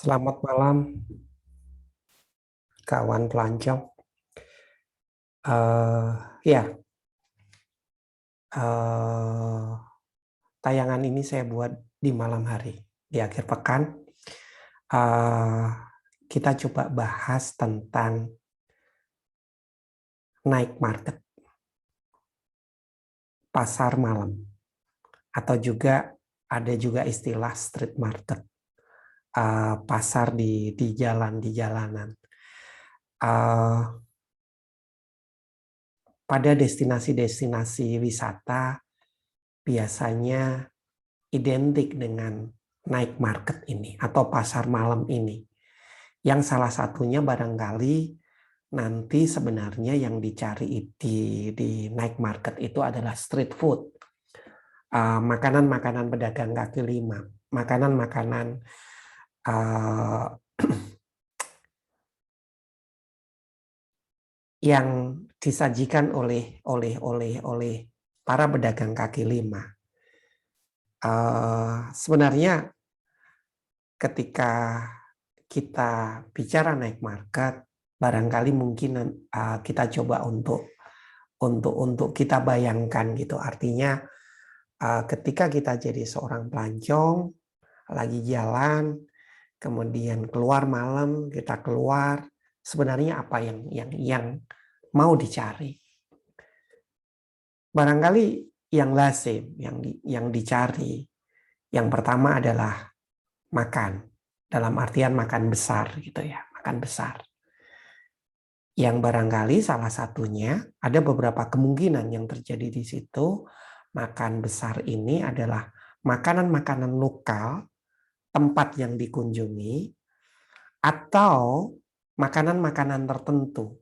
Selamat malam, kawan pelancong. Ya, eh, tayangan ini saya buat di malam hari, di akhir pekan. Eh, kita coba bahas tentang night market, pasar malam, atau juga ada juga istilah street market, pasar di jalan, di jalanan. Pada destinasi-destinasi wisata biasanya identik dengan night market ini atau pasar malam ini. Yang salah satunya barangkali nanti sebenarnya yang dicari di night market itu adalah street food. Makanan-makanan pedagang kaki lima, makanan-makanan yang disajikan oleh para pedagang kaki lima. Sebenarnya ketika kita bicara night market, barangkali mungkin kita coba untuk kita bayangkan gitu. Artinya ketika kita jadi seorang pelancong, lagi jalan, kemudian keluar malam, kita keluar, sebenarnya apa yang mau dicari? Barangkali yang lazim, yang dicari, yang pertama adalah makan, dalam artian makan besar gitu ya, makan besar. Yang barangkali salah satunya ada beberapa kemungkinan yang terjadi di situ. Makan besar ini adalah makanan-makanan lokal, tempat yang dikunjungi, atau makanan-makanan tertentu.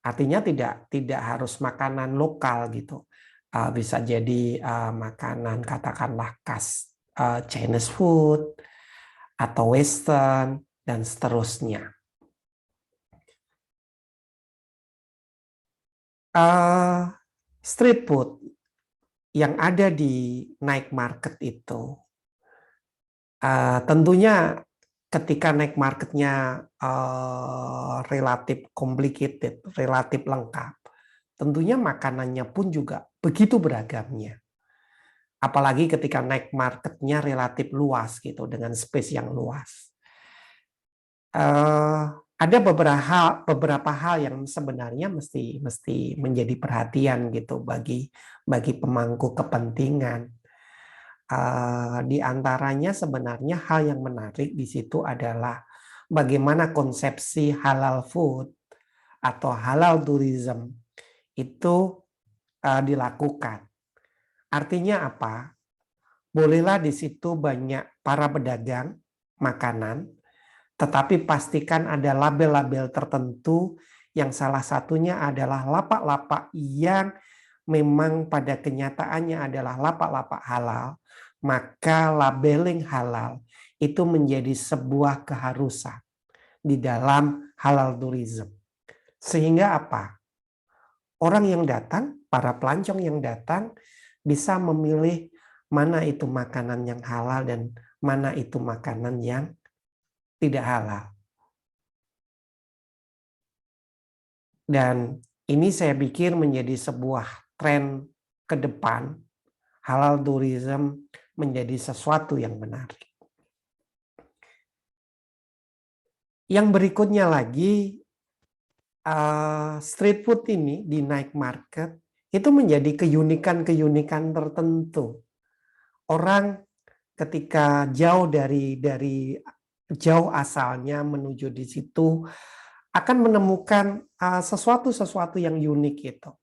Artinya tidak harus makanan lokal gitu. Bisa jadi makanan katakanlah khas Chinese food atau Western dan seterusnya. Street food yang ada di night market itu tentunya ketika night marketnya relatif complicated, relatif lengkap, tentunya makanannya pun juga begitu beragamnya. Apalagi ketika night marketnya relatif luas gitu, dengan space yang luas. Ada beberapa hal yang sebenarnya mesti menjadi perhatian gitu bagi pemangku kepentingan. Di antaranya sebenarnya hal yang menarik di situ adalah bagaimana konsepsi halal food atau halal tourism itu dilakukan. Artinya apa? Bolehlah di situ banyak para pedagang makanan, tetapi pastikan ada label-label tertentu yang salah satunya adalah lapak-lapak yang memang pada kenyataannya adalah lapak-lapak halal, maka labeling halal itu menjadi sebuah keharusan di dalam halal tourism. Sehingga apa? Orang yang datang, para pelancong yang datang bisa memilih mana itu makanan yang halal dan mana itu makanan yang tidak halal. Dan ini saya pikir menjadi sebuah tren ke depan, halal tourism menjadi sesuatu yang menarik. Yang berikutnya lagi, street food ini di night market itu menjadi keunikan tertentu. Orang ketika jauh dari jauh asalnya menuju di situ akan menemukan sesuatu yang unik itu.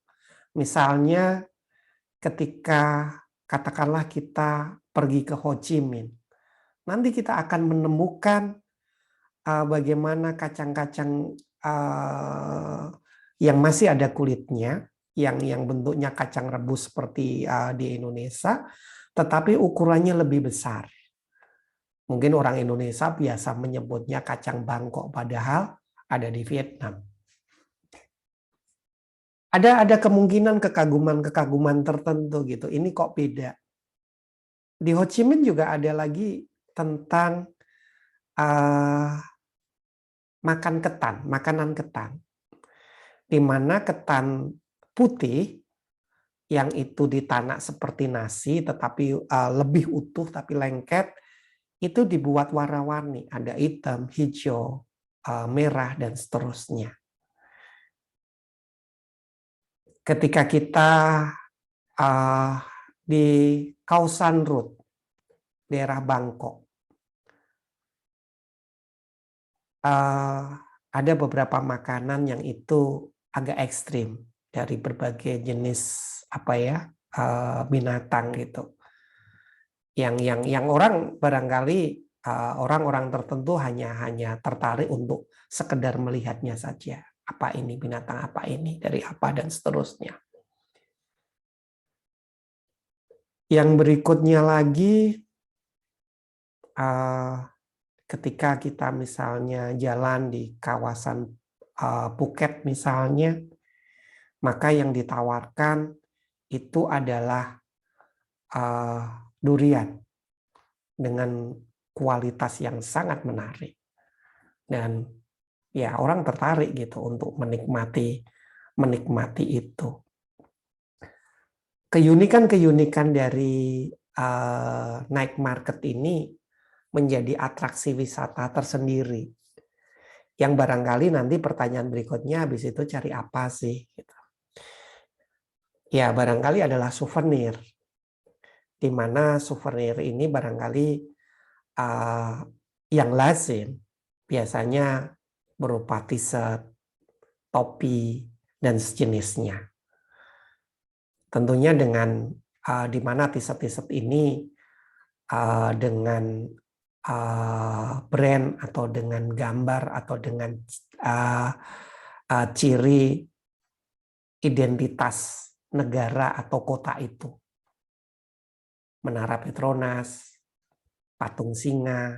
Misalnya ketika katakanlah kita pergi ke Ho Chi Minh, nanti kita akan menemukan bagaimana kacang-kacang yang masih ada kulitnya, yang bentuknya kacang rebus seperti di Indonesia, tetapi ukurannya lebih besar. Mungkin orang Indonesia biasa menyebutnya kacang Bangkok, padahal ada di Vietnam. Ada kemungkinan kekaguman tertentu gitu. Ini kok beda. Di Ho Chi Minh juga ada lagi tentang makan ketan, makanan ketan, di mana ketan putih yang itu ditanak seperti nasi, tetapi lebih utuh tapi lengket, itu dibuat warna-warni, ada hitam, hijau, merah, dan seterusnya. Ketika kita di Kaosan Road, daerah Bangkok, ada beberapa makanan yang itu agak ekstrim dari berbagai jenis binatang gitu. Yang orang barangkali orang-orang tertentu hanya tertarik untuk sekedar melihatnya saja. Apa ini binatang, apa ini, dari apa, dan seterusnya. Yang berikutnya lagi, ketika kita misalnya jalan di kawasan Phuket misalnya, maka yang ditawarkan itu adalah durian dengan kualitas yang sangat menarik. Dan ya orang tertarik gitu untuk menikmati itu. Keunikan dari night market ini menjadi atraksi wisata tersendiri. Yang barangkali nanti pertanyaan berikutnya habis itu cari apa sih? Gitu. Ya barangkali adalah souvenir. Di mana souvenir ini barangkali yang lazim biasanya berupa t-shirt, topi, dan sejenisnya. Tentunya dengan di mana t-shirt ini dengan brand atau dengan gambar atau dengan ciri identitas negara atau kota itu. Menara Petronas, Patung Singa,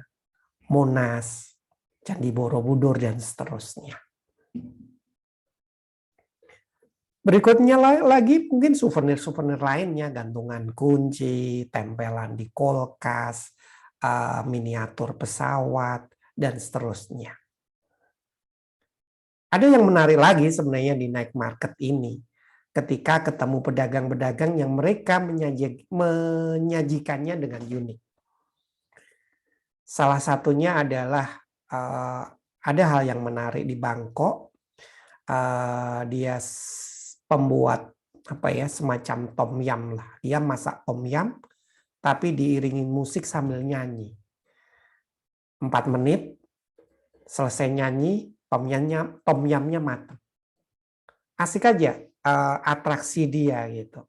Monas, Candi Borobudur, dan seterusnya. Berikutnya lagi mungkin souvenir-souvenir lainnya, gantungan kunci, tempelan di kulkas, miniatur pesawat, dan seterusnya. Ada yang menarik lagi sebenarnya di night market ini, ketika ketemu pedagang-pedagang yang mereka menyajikannya dengan unik. Salah satunya adalah ada hal yang menarik di Bangkok. Dia pembuat semacam tom yum lah. Dia masak tom yum tapi diiringi musik sambil nyanyi. 4 menit selesai nyanyi, tom yumnya matang. Asik aja atraksi dia gitu.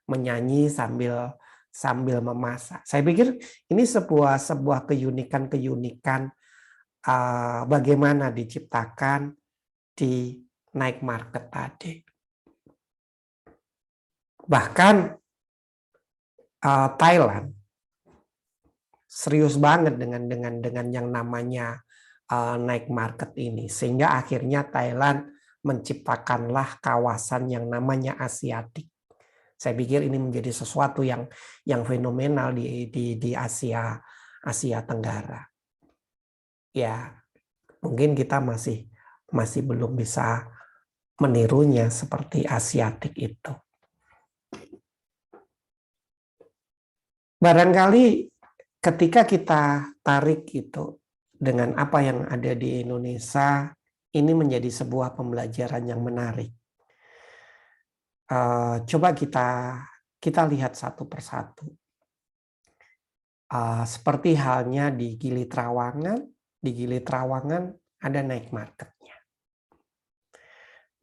Menyanyi sambil memasak. Saya pikir ini sebuah keunikan bagaimana diciptakan di night market tadi. Bahkan Thailand serius banget dengan yang namanya night market ini, sehingga akhirnya Thailand menciptakanlah kawasan yang namanya Asiatik. Saya pikir ini menjadi sesuatu yang fenomenal di Asia Tenggara. Ya, mungkin kita masih belum bisa menirunya seperti Asiatik itu. Barangkali ketika kita tarik itu dengan apa yang ada di Indonesia, ini menjadi sebuah pembelajaran yang menarik. Coba kita lihat satu persatu. Seperti halnya di Gili Trawangan ada night marketnya.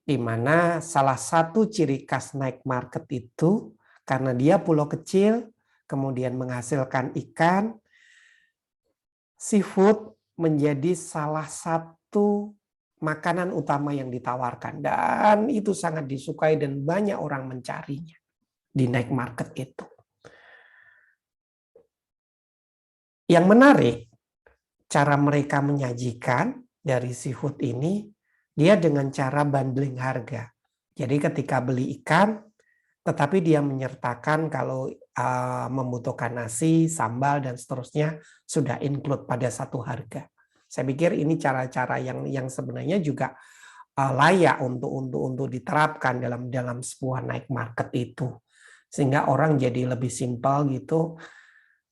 Di mana salah satu ciri khas night market itu karena dia pulau kecil, kemudian menghasilkan ikan, seafood menjadi salah satu makanan utama yang ditawarkan. Dan itu sangat disukai dan banyak orang mencarinya di night market itu. Yang menarik, cara mereka menyajikan dari seafood ini, dia dengan cara bundling harga. Jadi ketika beli ikan, tetapi dia menyertakan kalau membutuhkan nasi, sambal, dan seterusnya sudah include pada satu harga. Saya pikir ini cara-cara yang sebenarnya juga layak untuk diterapkan dalam sebuah night market itu, sehingga orang jadi lebih simpel gitu.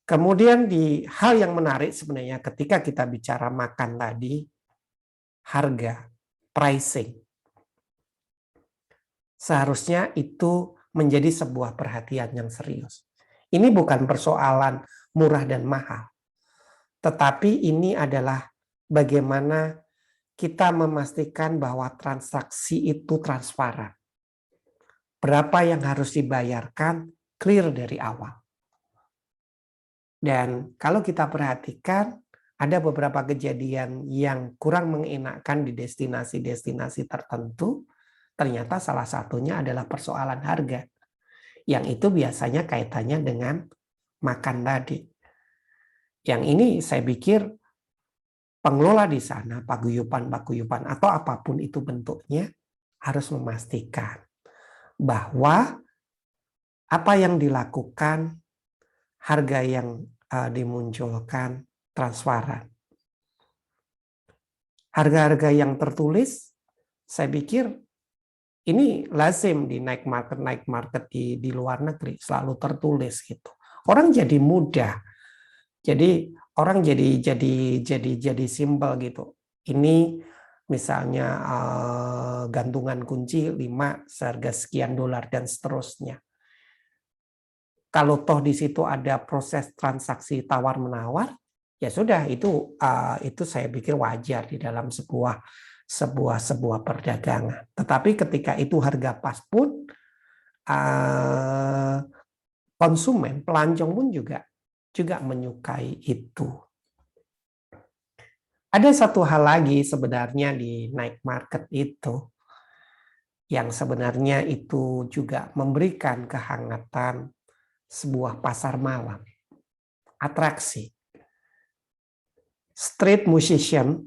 Kemudian di hal yang menarik sebenarnya ketika kita bicara makan tadi, harga, pricing. Seharusnya itu menjadi sebuah perhatian yang serius. Ini bukan persoalan murah dan mahal, tetapi ini adalah bagaimana kita memastikan bahwa transaksi itu transparan. Berapa yang harus dibayarkan, clear dari awal. Dan kalau kita perhatikan, ada beberapa kejadian yang kurang mengenakan di destinasi-destinasi tertentu, ternyata salah satunya adalah persoalan harga. Yang itu biasanya kaitannya dengan makan tadi. Yang ini saya pikir pengelola di sana, paguyuban atau apapun itu bentuknya, harus memastikan bahwa apa yang dilakukan, harga yang dimunculkan transparan. Harga-harga yang tertulis, saya pikir ini lazim di night market di luar negeri selalu tertulis gitu. Orang jadi mudah, jadi orang jadi simpel gitu. Ini misalnya gantungan kunci 5 seharga sekian dolar dan seterusnya. Kalau toh di situ ada proses transaksi tawar menawar, ya sudah itu saya pikir wajar di dalam sebuah perdagangan. Tetapi ketika itu harga pas pun konsumen, pelancong pun juga menyukai itu. Ada satu hal lagi sebenarnya di night market itu yang sebenarnya itu juga memberikan kehangatan sebuah pasar malam, atraksi. Street musician,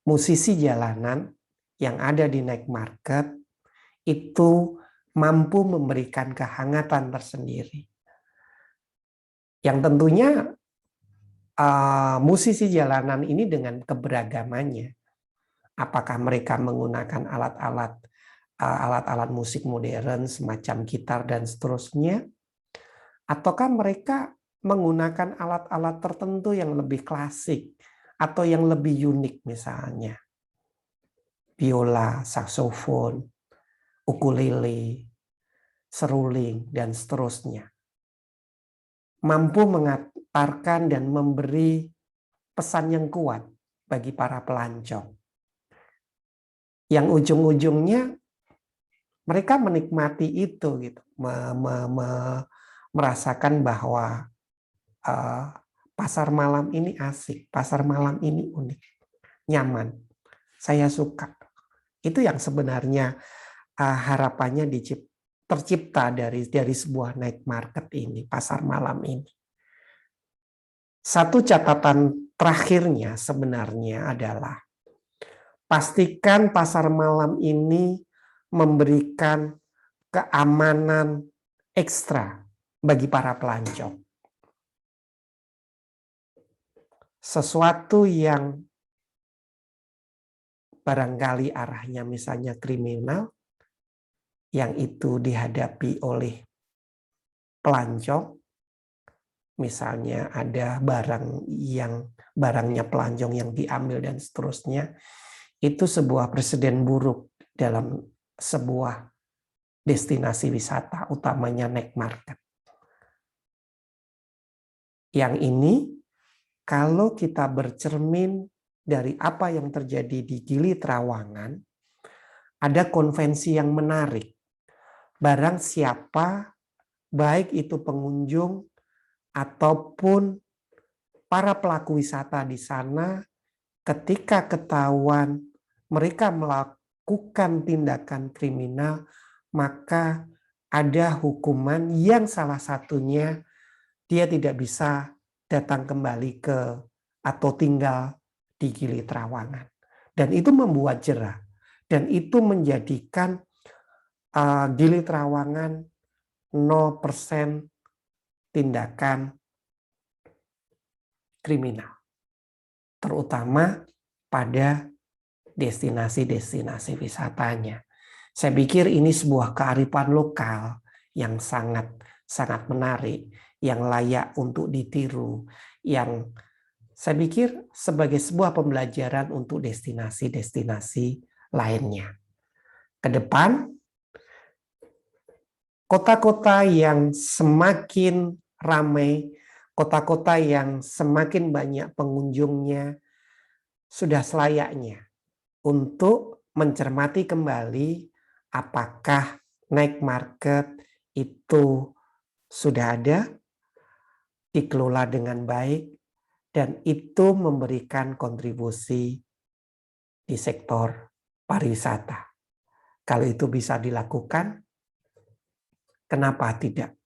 musisi jalanan yang ada di night market itu mampu memberikan kehangatan tersendiri. Yang tentunya musisi jalanan ini dengan keberagamannya, apakah mereka menggunakan alat-alat musik modern semacam gitar dan seterusnya, ataukah mereka menggunakan alat-alat tertentu yang lebih klasik atau yang lebih unik, misalnya biola, saksofon, ukulele, seruling, dan seterusnya. Mampu mengantarkan dan memberi pesan yang kuat bagi para pelancong. Yang ujung-ujungnya mereka menikmati itu gitu, merasakan bahwa pasar malam ini asik, pasar malam ini unik, nyaman, saya suka. Itu yang sebenarnya harapannya tercipta dari sebuah night market ini, pasar malam ini. Satu catatan terakhirnya sebenarnya adalah pastikan pasar malam ini memberikan keamanan ekstra bagi para pelancong. Sesuatu yang barangkali arahnya misalnya kriminal, yang itu dihadapi oleh pelancong, misalnya ada barangnya pelancong yang diambil dan seterusnya, itu sebuah presiden buruk dalam sebuah destinasi wisata, utamanya night market. Yang ini, kalau kita bercermin dari apa yang terjadi di Gili Trawangan, ada konvensi yang menarik. Barang siapa, baik itu pengunjung ataupun para pelaku wisata di sana, ketika ketahuan mereka melakukan tindakan kriminal, maka ada hukuman yang salah satunya dia tidak bisa datang kembali atau tinggal di Gili Trawangan. Dan itu membuat jera. Dan itu menjadikan Gili Trawangan 0% tindakan kriminal. terutama pada destinasi-destinasi wisatanya. Saya pikir ini sebuah kearifan lokal yang sangat menarik, yang layak untuk ditiru, yang saya pikir sebagai sebuah pembelajaran untuk destinasi-destinasi lainnya. Ke depan, kota-kota yang semakin ramai, kota-kota yang semakin banyak pengunjungnya, sudah selayaknya untuk mencermati kembali apakah night market itu sudah ada, dikelola dengan baik, dan itu memberikan kontribusi di sektor pariwisata. Kalau itu bisa dilakukan, kenapa tidak?